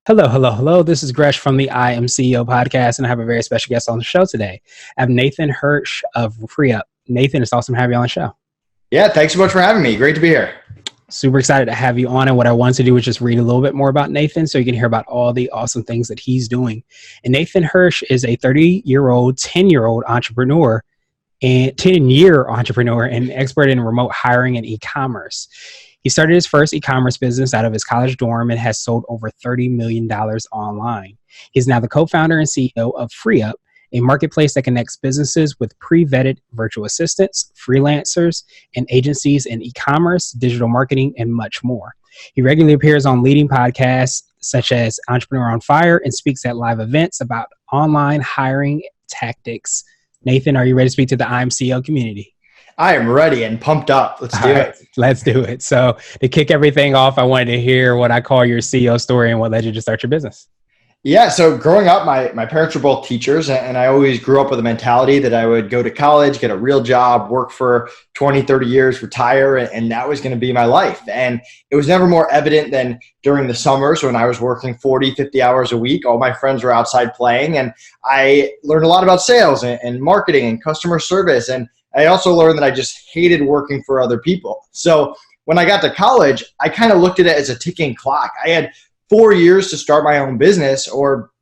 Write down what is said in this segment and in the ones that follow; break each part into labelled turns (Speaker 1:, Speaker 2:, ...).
Speaker 1: Hello, hello, hello. This is Gresh from the I Am CEO podcast, and I have a very special guest on the show today. I have Nathan Hirsch of FreeUp. Nathan, it's awesome to have you on the show.
Speaker 2: Yeah, thanks so much for having me. Great to be here.
Speaker 1: Super excited to have you on. And what I wanted to do was just read a little bit more about Nathan so you can hear about all the awesome things that he's doing. And Nathan Hirsch is a 10-year entrepreneur and 10-year entrepreneur and expert in remote hiring and e-commerce. He started his first e-commerce business out of his college dorm and has sold over $30 million online. He's now the co-founder and CEO of FreeUp, a marketplace that connects businesses with pre-vetted virtual assistants, freelancers, and agencies in e-commerce, digital marketing, and much more. He regularly appears on leading podcasts such as Entrepreneur on Fire and speaks at live events about online hiring tactics. Nathan, are you ready to speak to the I'm CEO community?
Speaker 2: I am ready and pumped up. Let's do it.
Speaker 1: Let's do it. So to kick everything off, I wanted to hear what I call your CEO story and what led you to start your business.
Speaker 2: Yeah, so growing up, my parents were both teachers, and I always grew up with a mentality that I would go to college, get a real job, work for 20, 30 years, retire, and that was going to be my life. And it was never more evident than during the summers when I was working 40, 50 hours a week. All my friends were outside playing, and I learned a lot about sales and marketing and customer service. And I also learned that I just hated working for other people. So when I got to college, I kind of looked at it as a ticking clock. I had 4 years to start my own business, or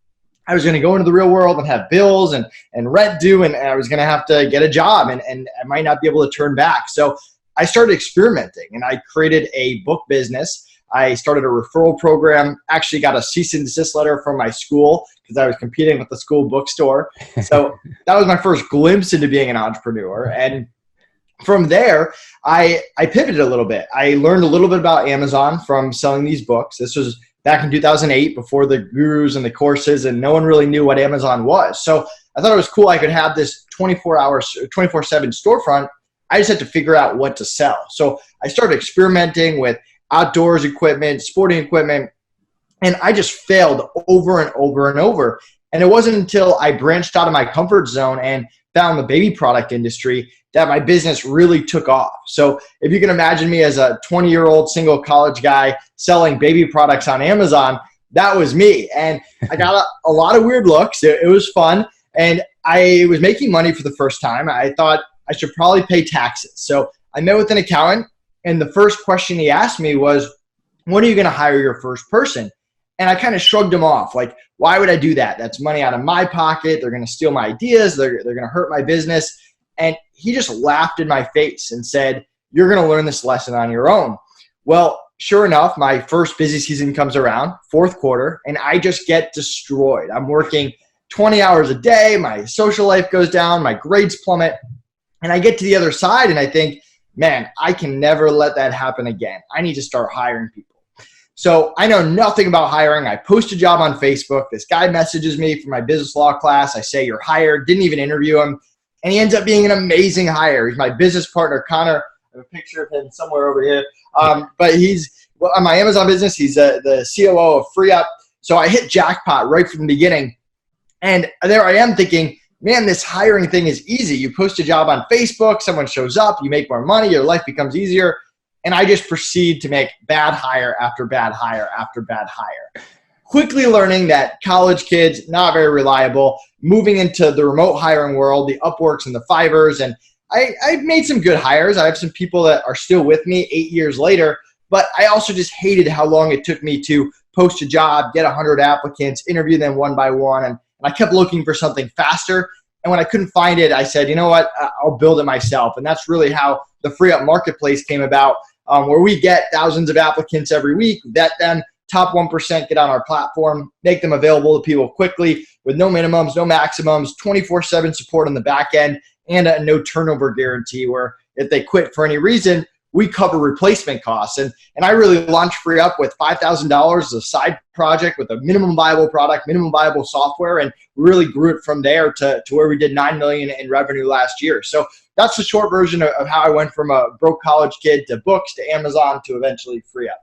Speaker 2: I was going to go into the real world and have bills and rent due, and I was going to have to get a job, and I might not be able to turn back. So I started experimenting, and I created a book business. I started a referral program, actually got a cease and desist letter from my school because I was competing with the school bookstore. So that was my first glimpse into being an entrepreneur. And from there, I pivoted a little bit. I learned a little bit about Amazon from selling these books. This was back in 2008, before the gurus and the courses, and no one really knew what Amazon was. So I thought it was cool. I could have this 24/7 storefront. I just had to figure out what to sell. So I started experimenting with outdoors equipment, sporting equipment, and I just failed over and over and over. And it wasn't until I branched out of my comfort zone and found the baby product industry that my business really took off. So if you can imagine me as a 20-year-old single college guy selling baby products on Amazon, that was me. And I got a lot of weird looks. It was fun. And I was making money for the first time. I thought I should probably pay taxes. So I met with an accountant, and the first question he asked me was, when are you going to hire your first person? And I kind of shrugged him off. Like, why would I do that? That's money out of my pocket. They're going to steal my ideas. They're going to hurt my business. And he just laughed in my face and said, you're going to learn this lesson on your own. Well, sure enough, my first busy season comes around, fourth quarter, and I just get destroyed. I'm working 20 hours a day. My social life goes down. My grades plummet. And I get to the other side and I think, man, I can never let that happen again. I need to start hiring people. So I know nothing about hiring. I post a job on Facebook. This guy messages me for my business law class. I say, you're hired. Didn't even interview him. And he ends up being an amazing hire. He's my business partner, Connor. I have a picture of him somewhere over here. But he's on my Amazon business. He's the COO of FreeUp. So I hit jackpot right from the beginning. And there I am thinking, man, this hiring thing is easy. You post a job on Facebook, someone shows up, you make more money, your life becomes easier. And I just proceed to make bad hire after bad hire after bad hire. Quickly learning that college kids, not very reliable, moving into the remote hiring world, the Upworks and the Fivers. And I've made some good hires. I have some people that are still with me 8 years later, but I also just hated how long it took me to post a job, get 100 applicants, interview them one by one. And I kept looking for something faster. And when I couldn't find it, I said, you know what, I'll build it myself. And that's really how the FreeUp marketplace came about, where we get thousands of applicants every week, vet them, top 1% get on our platform, make them available to people quickly with no minimums, no maximums, 24/7 support on the back end, and a no turnover guarantee where if they quit for any reason, we cover replacement costs. And I really launched FreeUp with $5,000 as a side project with a minimum viable product, minimum viable software, and really grew it from there to where we did $9 million in revenue last year. So that's the short version of how I went from a broke college kid to books to Amazon to eventually FreeUp.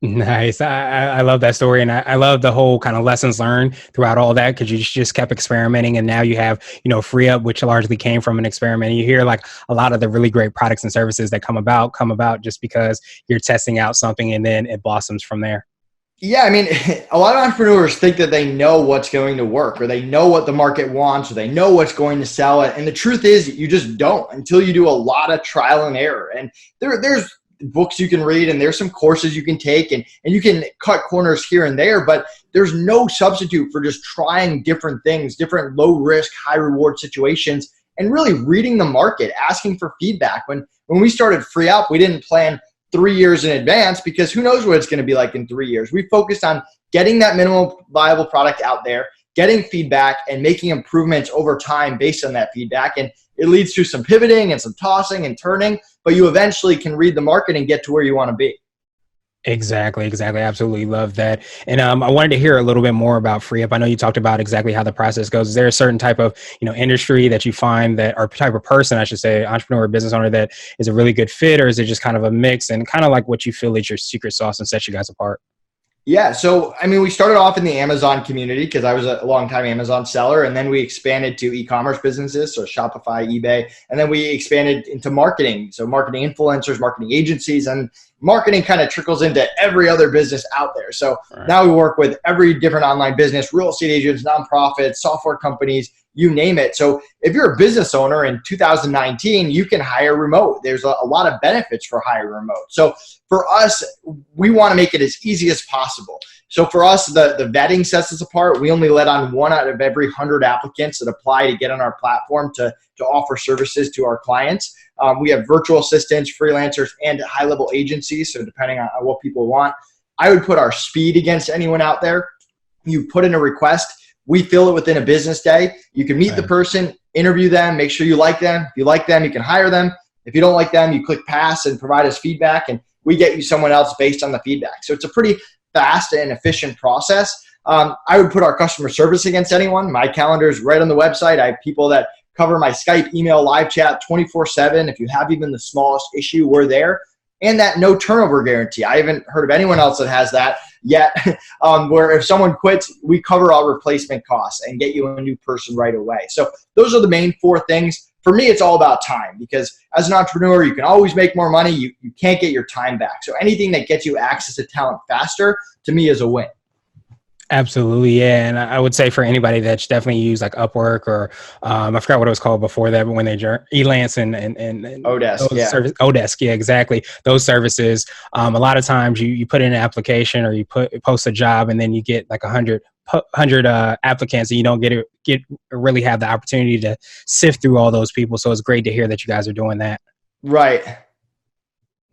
Speaker 1: Nice. I love that story. And I love the whole kind of lessons learned throughout all that, because you just kept experimenting. And now you have, FreeUp, which largely came from an experiment. And you hear like a lot of the really great products and services that come about just because you're testing out something and then it blossoms from there.
Speaker 2: Yeah, I mean, a lot of entrepreneurs think that they know what's going to work, or they know what the market wants, or they know what's going to sell. And the truth is, you just don't until you do a lot of trial and error. And there's books you can read, and there's some courses you can take, and you can cut corners here and there, but there's no substitute for just trying different things, different low risk, high reward situations, and really reading the market, asking for feedback. When we started Free Up, we didn't plan 3 years in advance, because who knows what it's going to be like in 3 years. We focused on getting that minimum viable product out there, getting feedback, and making improvements over time based on that feedback. And it leads to some pivoting and some tossing and turning, but you eventually can read the market and get to where you want to be.
Speaker 1: Exactly. Absolutely love that. And I wanted to hear a little bit more about Free Up. I know you talked about exactly how the process goes. Is there a certain type of, industry that you find that, or type of person, I should say, entrepreneur or business owner, that is a really good fit, or is it just kind of a mix, and kind of like what you feel is your secret sauce and sets you guys apart?
Speaker 2: Yeah. So, I mean, we started off in the Amazon community because I was a long-time Amazon seller. And then we expanded to e-commerce businesses, so Shopify, eBay. And then we expanded into marketing. So marketing influencers, marketing agencies, and marketing kind of trickles into every other business out there. So now we work with every different online business, real estate agents, nonprofits, software companies, you name it. So if you're a business owner in 2019, you can hire remote. There's a lot of benefits for hiring remote. So for us, we want to make it as easy as possible. So for us, the vetting sets us apart. We only let on 1 out of every 100 applicants that apply to get on our platform to offer services to our clients. We have virtual assistants, freelancers, and high-level agencies, so depending on what people want. I would put our speed against anyone out there. You put in a request, we fill it within a business day. You can meet the person, interview them, make sure you like them. If you like them, you can hire them. If you don't like them, you click pass and provide us feedback, and we get you someone else based on the feedback. So it's a pretty fast and efficient process. I would put our customer service against anyone. My calendar is right on the website. I have people that cover my Skype, email, live chat 24/7. If you have even the smallest issue, we're there. And that no turnover guarantee. I haven't heard of anyone else that has that yet, where if someone quits, we cover all replacement costs and get you a new person right away. So those are the main 4 things. For me, it's all about time, because as an entrepreneur, you can always make more money. You can't get your time back. So anything that gets you access to talent faster, to me, is a win.
Speaker 1: Absolutely, yeah. And I would say for anybody that's definitely used like Upwork, or I forgot what it was called before that, but when they Elance and
Speaker 2: Odesk,
Speaker 1: those
Speaker 2: yeah.
Speaker 1: Odesk, yeah, exactly. Those services, a lot of times you put in an application, or you post a job, and then you get like 100 applicants, and you don't get really have the opportunity to sift through all those people. So it's great to hear that you guys are doing that.
Speaker 2: Right.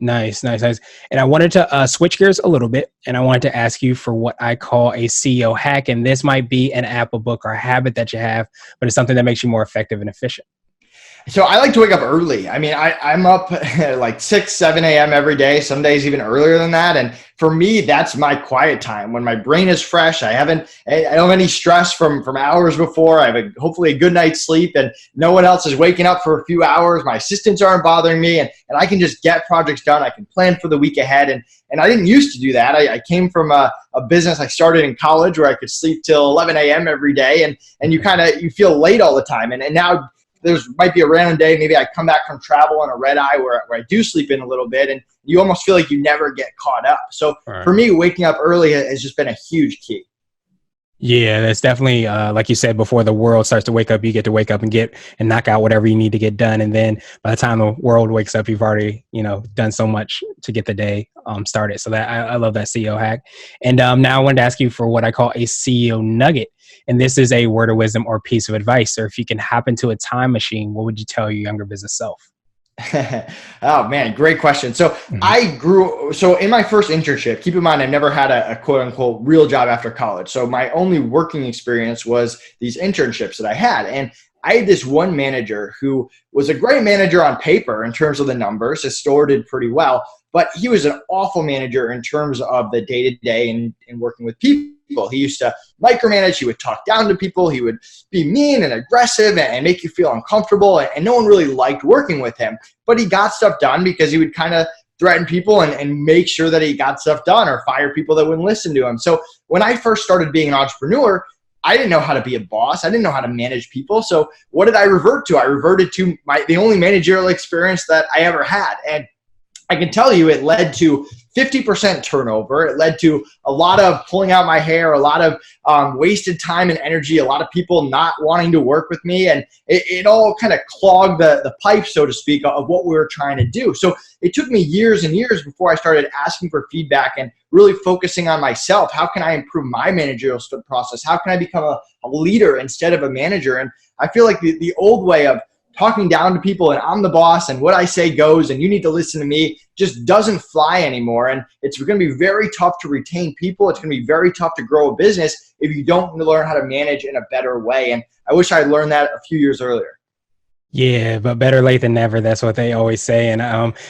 Speaker 1: Nice. And I wanted to switch gears a little bit, and I wanted to ask you for what I call a CEO hack. And this might be an app, a book, or a habit that you have, but it's something that makes you more effective and efficient.
Speaker 2: So I like to wake up early. I mean, I'm up like 6, 7 a.m. every day, some days even earlier than that. And for me, that's my quiet time when my brain is fresh. I don't have any stress from hours before. I have hopefully a good night's sleep, and no one else is waking up for a few hours. My assistants aren't bothering me, and I can just get projects done. I can plan for the week ahead. And I didn't used to do that. I came from a business I started in college where I could sleep till 11 a.m. every day. And you feel late all the time. And now might be a random day. Maybe I come back from travel on a red eye where I do sleep in a little bit, and you almost feel like you never get caught up. So for me, waking up early has just been a huge key.
Speaker 1: Yeah, that's definitely, like you said, before the world starts to wake up, you get to wake up and knock out whatever you need to get done. And then by the time the world wakes up, you've already, done so much to get the day started. So that I love that CEO hack. And now I wanted to ask you for what I call a CEO nugget. And this is a word of wisdom or piece of advice. Or if you can hop into a time machine, what would you tell your younger business self?
Speaker 2: Oh man, great question. So in my first internship, keep in mind, I've never had a quote unquote real job after college. So my only working experience was these internships that I had. And I had this one manager who was a great manager on paper in terms of the numbers. His store did pretty well, but he was an awful manager in terms of the day-to-day and working with people. He used to micromanage. He would talk down to people. He would be mean and aggressive and make you feel uncomfortable. And no one really liked working with him. But he got stuff done because he would kind of threaten people and make sure that he got stuff done, or fire people that wouldn't listen to him. So when I first started being an entrepreneur, I didn't know how to be a boss. I didn't know how to manage people. So what did I revert to? I reverted to the only managerial experience that I ever had. And I can tell you it led to 50% turnover. It led to a lot of pulling out my hair, a lot of wasted time and energy, a lot of people not wanting to work with me. And it all kind of clogged the pipe, so to speak, of what we were trying to do. So it took me years and years before I started asking for feedback and really focusing on myself. How can I improve my managerial process? How can I become a leader instead of a manager? And I feel like the old way of talking down to people and I'm the boss and what I say goes and you need to listen to me just doesn't fly anymore. And it's going to be very tough to retain people. It's going to be very tough to grow a business if you don't learn how to manage in a better way. And I wish I learned that a few years earlier.
Speaker 1: Yeah, but better late than never. That's what they always say. And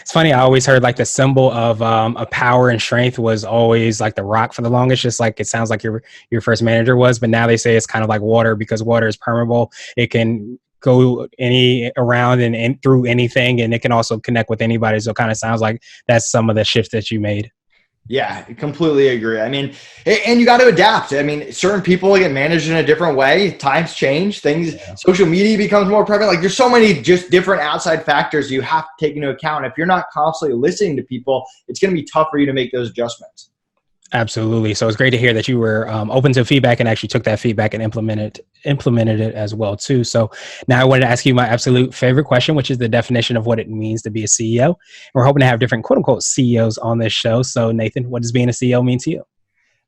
Speaker 1: it's funny, I always heard like the symbol of a power and strength was always like the rock for the longest, just like it sounds like your first manager was. But now they say it's kind of like water because water is permeable. It can go around and through anything, and it can also connect with anybody. So it kind of sounds like that's some of the shifts that you made.
Speaker 2: Yeah, I completely agree. I mean, and you got to adapt. I mean, certain people get managed in a different way. Times change, social media becomes more prevalent. Like there's so many just different outside factors you have to take into account. If you're not constantly listening to people, it's going to be tough for you to make those adjustments.
Speaker 1: Absolutely. So it's great to hear that you were open to feedback and actually took that feedback and implemented it as well too. So now I wanted to ask you my absolute favorite question, which is the definition of what it means to be a CEO. And we're hoping to have different quote unquote CEOs on this show. So Nathan, what does being a CEO mean to you?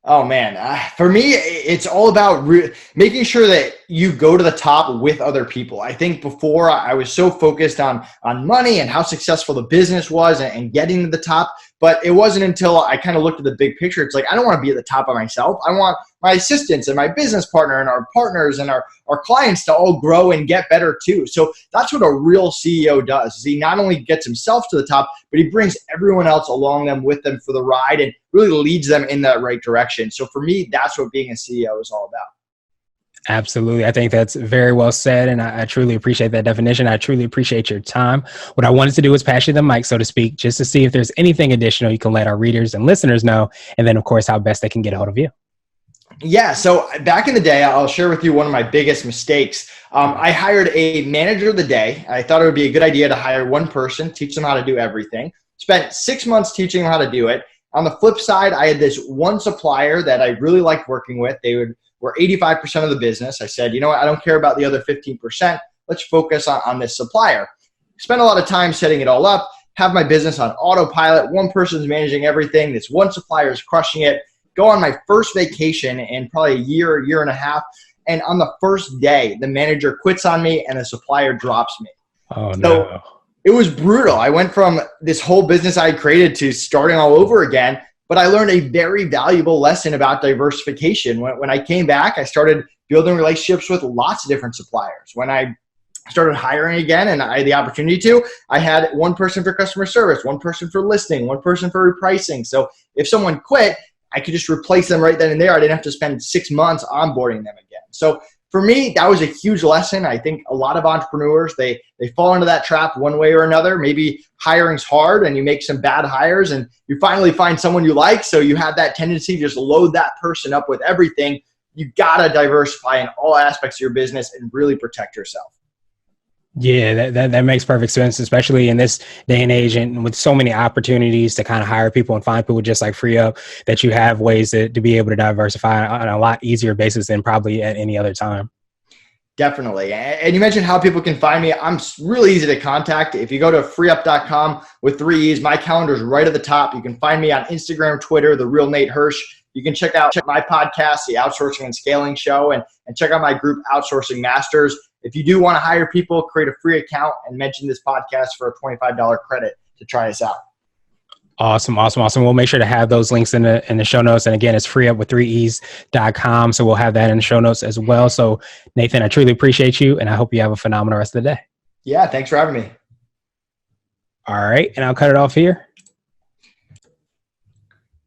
Speaker 2: Oh man, for me, it's all about making sure that you go to the top with other people. I think before I was so focused on money and how successful the business was and getting to the top, but it wasn't until I kind of looked at the big picture. It's like, I don't want to be at the top of myself. I want my assistants and my business partner and our partners and our clients to all grow and get better too. So that's what a real CEO does. Is he not only gets himself to the top, but he brings everyone else along with them for the ride and really leads them in that right direction. So for me, that's what being a CEO is all about.
Speaker 1: Absolutely. I think that's very well said. And I truly appreciate that definition. I truly appreciate your time. What I wanted to do was pass you the mic, so to speak, just to see if there's anything additional you can let our readers and listeners know. And then, of course, how best they can get a hold of you.
Speaker 2: Yeah. So back in the day, I'll share with you one of my biggest mistakes. I hired a manager of the day. I thought it would be a good idea to hire one person, teach them how to do everything. Spent 6 months teaching them how to do it. On the flip side, I had this one supplier that I really liked working with. They were 85% of the business. I said, you know what? I don't care about the other 15%. Let's focus on this supplier. Spent a lot of time setting it all up, have my business on autopilot. One person's managing everything. This one supplier is crushing it. Go on my first vacation in probably a year and a half. And on the first day, the manager quits on me and the supplier drops me.
Speaker 1: Oh, no.
Speaker 2: It was brutal. I went from this whole business I had created to starting all over again. But I learned a very valuable lesson about diversification. When I came back, I started building relationships with lots of different suppliers. When I started hiring again and I had the opportunity to, I had one person for customer service, one person for listing, one person for repricing. So if someone quit, I could just replace them right then and there. I didn't have to spend 6 months onboarding them again. So for me, that was a huge lesson. I think a lot of entrepreneurs, they fall into that trap one way or another. Maybe hiring's hard and you make some bad hires and you finally find someone you like. So you have that tendency to just load that person up with everything. You got to diversify in all aspects of your business and really protect yourself.
Speaker 1: Yeah, that makes perfect sense, especially in this day and age and with so many opportunities to kind of hire people and find people just like free up, that you have ways to be able to diversify on a lot easier basis than probably at any other time.
Speaker 2: Definitely. And you mentioned how people can find me. I'm really easy to contact. If you go to freeup.com with 3 E's, my calendar is right at the top. You can find me on Instagram, Twitter, The Real Nate Hirsch. You can check out my podcast, The Outsourcing and Scaling Show, and check out my group, Outsourcing Masters. If you do want to hire people, create a free account and mention this podcast for a $25 credit to try us out.
Speaker 1: Awesome. We'll make sure to have those links in the show notes. And again, it's freeup with 3es.com. So we'll have that in the show notes as well. So Nathan, I truly appreciate you and I hope you have a phenomenal rest of the day.
Speaker 2: Yeah. Thanks for having me.
Speaker 1: All right. And I'll cut it off here.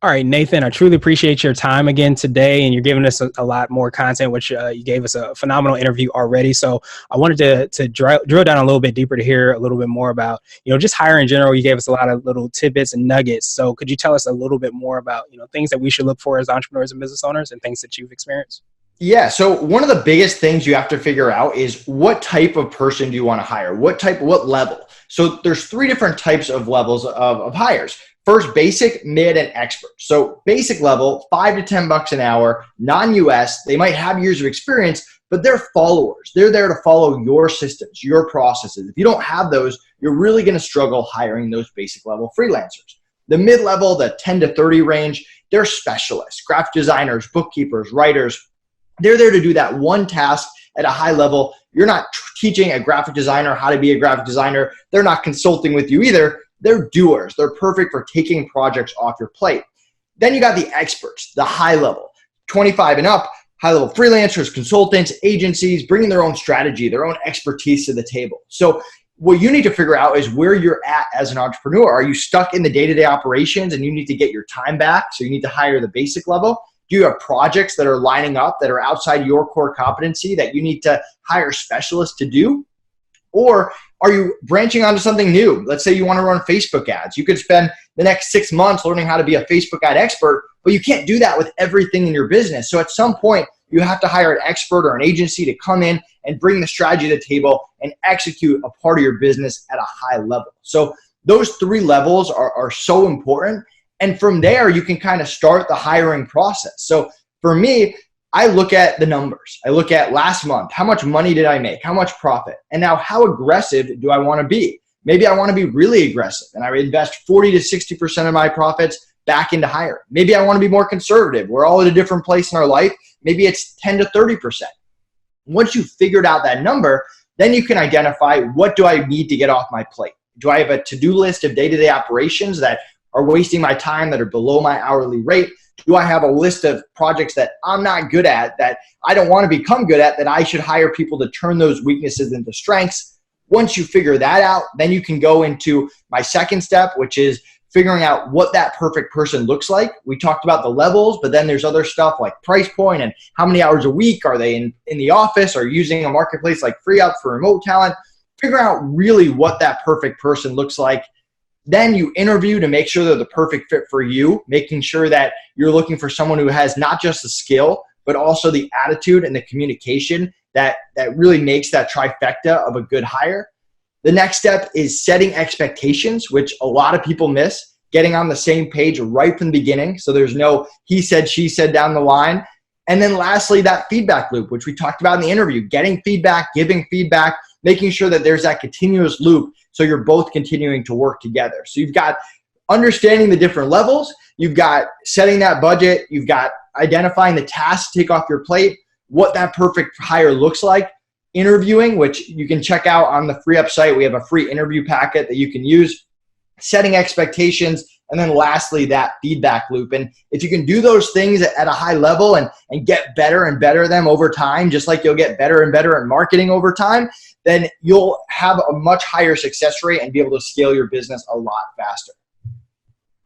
Speaker 1: All right, Nathan, I truly appreciate your time again today, and you're giving us a lot more content, which you gave us a phenomenal interview already. So I wanted to drill down a little bit deeper to hear a little bit more about, just hiring in general. You gave us a lot of little tidbits and nuggets. So could you tell us a little bit more about, things that we should look for as entrepreneurs and business owners and things that you've experienced?
Speaker 2: Yeah. So one of the biggest things you have to figure out is what type of person do you want to hire? What level? So there's three different types of levels of hires. First, basic, mid, and expert. So basic level, $5 to $10 an hour, non-US. They might have years of experience, but they're followers. They're there to follow your systems, your processes. If you don't have those, you're really going to struggle hiring those basic level freelancers. The mid level, the 10 to 30 range, they're specialists, graphic designers, bookkeepers, writers. They're there to do that one task at a high level. You're not teaching a graphic designer how to be a graphic designer. They're not consulting with you either. They're doers. They're perfect for taking projects off your plate. Then you got the experts, the high level, 25 and up, high level freelancers, consultants, agencies, bringing their own strategy, their own expertise to the table. So what you need to figure out is where you're at as an entrepreneur. Are you stuck in the day-to-day operations and you need to get your time back? So you need to hire the basic level. Do you have projects that are lining up that are outside your core competency that you need to hire specialists to do? Or are you branching onto something new? Let's say you want to run Facebook ads. You could spend the next 6 months learning how to be a Facebook ad expert, but you can't do that with everything in your business. So at some point, you have to hire an expert or an agency to come in and bring the strategy to the table and execute a part of your business at a high level. So those three levels are so important. And from there, you can kind of start the hiring process. So for me, I look at the numbers. I look at last month, how much money did I make? How much profit? And now how aggressive do I want to be? Maybe I want to be really aggressive and I invest 40 to 60% of my profits back into hiring. Maybe I want to be more conservative. We're all at a different place in our life. Maybe it's 10 to 30%. Once you've figured out that number, then you can identify what do I need to get off my plate? Do I have a to-do list of day-to-day operations that are wasting my time, that are below my hourly rate? Do I have a list of projects that I'm not good at, that I don't want to become good at, that I should hire people to turn those weaknesses into strengths? Once you figure that out, then you can go into my second step, which is figuring out what that perfect person looks like. We talked about the levels, but then there's other stuff like price point and how many hours a week are they in the office or using a marketplace like FreeUp for remote talent. Figure out really what that perfect person looks like. Then you interview to make sure they're the perfect fit for you, making sure that you're looking for someone who has not just the skill, but also the attitude and the communication that really makes that trifecta of a good hire. The next step is setting expectations, which a lot of people miss, getting on the same page right from the beginning. So there's no he said, she said down the line. And then lastly, that feedback loop, which we talked about in the interview, getting feedback, giving feedback, making sure that there's that continuous loop so you're both continuing to work together. So you've got understanding the different levels, you've got setting that budget, you've got identifying the tasks to take off your plate, what that perfect hire looks like, interviewing, which you can check out on the FreeUp site. We have a free interview packet that you can use, setting expectations, and then lastly, that feedback loop. And if you can do those things at a high level and get better and better at them over time, just like you'll get better and better at marketing over time, then you'll have a much higher success rate and be able to scale your business a lot faster.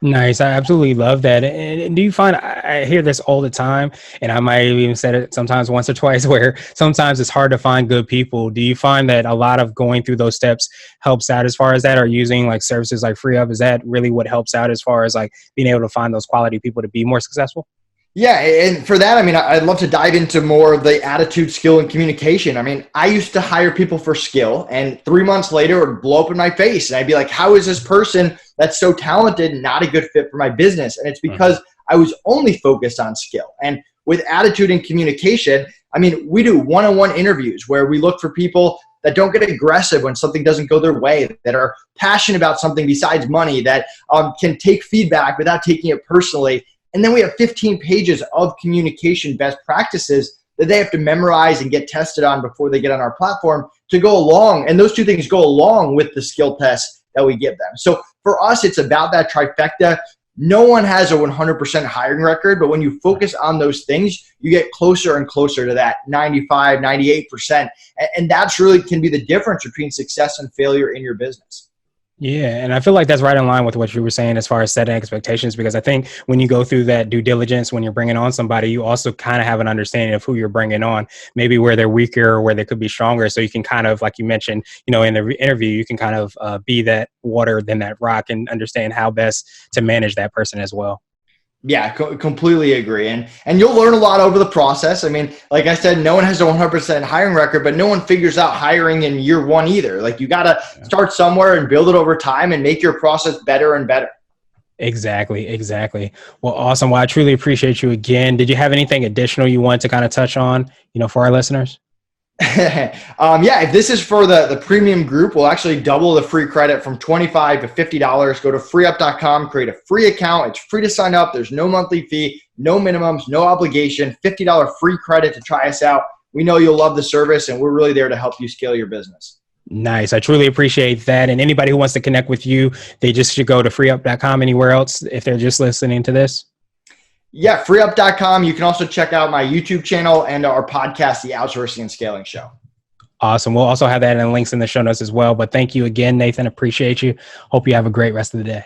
Speaker 1: Nice. I absolutely love that. And do you find, I hear this all the time, and I might have even said it sometimes once or twice, where sometimes it's hard to find good people. Do you find that a lot of going through those steps helps out as far as that, or using like services like FreeUp? Is that really what helps out as far as like being able to find those quality people to be more successful?
Speaker 2: Yeah, and for that, I mean, I'd love to dive into more of the attitude, skill, and communication. I mean, I used to hire people for skill, and 3 months later, it would blow up in my face. And I'd be like, how is this person that's so talented not a good fit for my business? And it's because I was only focused on skill. And with attitude and communication, I mean, we do one-on-one interviews where we look for people that don't get aggressive when something doesn't go their way, that are passionate about something besides money, that can take feedback without taking it personally. And then we have 15 pages of communication best practices that they have to memorize and get tested on before they get on our platform to go along. And those two things go along with the skill tests that we give them. So for us, it's about that trifecta. No one has a 100% hiring record, but when you focus on those things, you get closer and closer to that 95, 98%. And that's really can be the difference between success and failure in your business.
Speaker 1: Yeah, and I feel like that's right in line with what you were saying as far as setting expectations, because I think when you go through that due diligence, when you're bringing on somebody, you also kind of have an understanding of who you're bringing on, maybe where they're weaker or where they could be stronger. So you can kind of, like you mentioned, you know, in the interview, you can kind of be that water than that rock and understand how best to manage that person as well.
Speaker 2: Yeah, completely agree. And you'll learn a lot over the process. I mean, like I said, no one has a 100% hiring record, but no one figures out hiring in year one either. Like you got to start somewhere and build it over time and make your process better and better.
Speaker 1: Exactly. Well, awesome. Well, I truly appreciate you again. Did you have anything additional you want to kind of touch on, for our listeners?
Speaker 2: Yeah, if this is for the premium group, we'll actually double the free credit from $25 to $50. Go to freeup.com, create a free account. It's free to sign up. There's no monthly fee, no minimums, no obligation, $50 free credit to try us out. We know you'll love the service, and we're really there to help you scale your business.
Speaker 1: Nice. I truly appreciate that. And anybody who wants to connect with you, they just should go to freeup.com. Anywhere else if they're just listening to this?
Speaker 2: Yeah, freeup.com. You can also check out my YouTube channel and our podcast, The Outsourcing and Scaling Show.
Speaker 1: Awesome. We'll also have that in links in the show notes as well. But thank you again, Nathan. Appreciate you. Hope you have a great rest of the day.